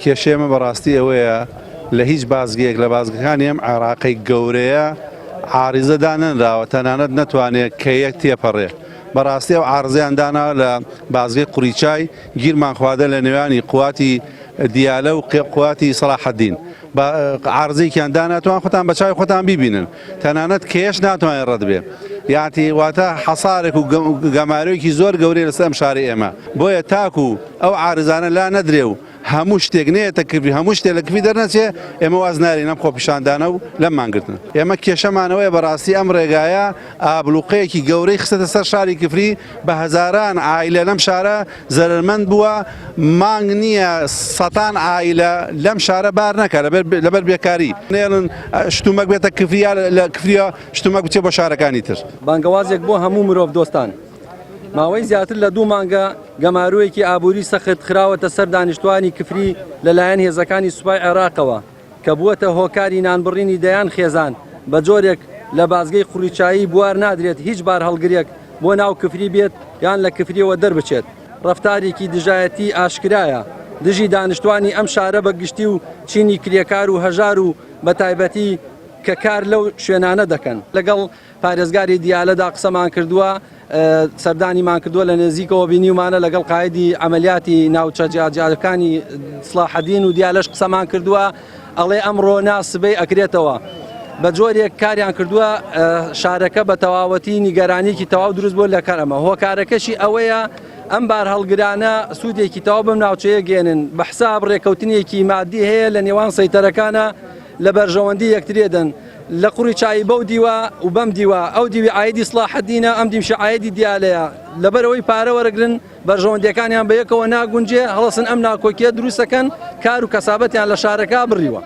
کێشەیەمە بەڕاستی ئەوەیە لە هیچ بازگەیەک لە بازگەکانی ئەم عێراقی گەورەیە عاریزەدا نەنراوە تەنانەت نەتوانێت کەیەک تێپەڕێ. بەڕاستی ئەو عارزەیان داناوە لە بازگەی قوریچای گیرمان خواردە لە نێوانی قواتی دیالە و قواتی سەلاحەدین. عارزەیەکیان داناتوان خۆتان بە چاوی خۆتان بیبینن تەنانەت کێش ناتوانێت ڕەت بێ. یاتی واتە حەسارێک و گەمارەیەکی زۆر گەورەی لەسەر ئەم شاری ئێمە بۆیە تاکو ئەو عارزانە لا نەدرێ و هەموو شتێک نێتە کردی هەموو شتێک لە کفی دەرنەچێ ئێمە واز نارین ئەم خۆپیشاندانە و لەم مانگرتن. ئێمە کێشەمانەوەیە بەڕاستی ئەم ڕێگایە ئابلوقەیەکی گەورەی خستە سەر شاری کفری بە هەزاران عائیلە لەم شارە زەرمەند بووە مانگ نییە سەتان عائیلە لەم شارە بار نەکە لەبەر بێکاری نێڵن شتومەک بێتە کفریە لە کفریە شتومەک بچێ بۆ شارەکانی تر. بانگەوازێک بۆ هەموو مرۆڤ دۆستان ماوەی زیاتر لە 2 مانگە گەماروویەکی ئابووری سەخت خراوەتە سەر دانیشتوانی کفری لەلایەن هێزەکانی سوپای عێراقەوە کە بووەتە هۆکاری نانبڕینی دەیان خێزان بە جۆرێک لە بازگەی قوریچایی بوار نادرێت هیچ بار هەڵگرێک بۆ ناو کفری بێت یان لە کفریەوە دەربچێت. ڕەفتارێکی دژایەتی ئاشکرایە دژی دانیشتوانی ئەم شارە بە گشتی و چینی کرێکار و هەژار و بە تایبەتی کە کار لەو شوێنانە دەکەن. لەگەڵ پارێزگاری دیالەدا قسەمان کردووە سەردانیمان کردووە لە نزیکەوە بینیومانە لەگەڵ قایدی ئەمەلیاتی ناوچە جیاجەکانی سڵاحەدین و دیالەش قسەمان کردووە ئەڵێ ئەمڕۆ ناسبەی ئەکرێتەوە بە جۆرێک کاریان کردووە شارەکە بە تەواوەتی نیگەرانێکی تەواو دروست بۆ لە کارەمە. هۆکارەکەشی ئەوەیە ئەم بار هەڵگرانە سوودێکی تەواو بەم ناوچەیە گێنن بە حساب ڕێکەوتنیەکی مادی هەیە لە نێوان سەیتەرەکانە لە بەرژەوەندی یەکترێدن لە قوریچایی بەو دیوە و بەم دیوە ئەو دیوی ئایدی سڵاحەدینە ئەم دیمشە ئایدی دیالەیە لەبەرەوەی پارە وەرەگرن بەرژەوەندیەکانیان بە یەکەوە ناگونجێ هەڵەسن ئەم ناکۆکیە دروستەکەن کار و کەسابەتیان لە شارەکە بڕیوە.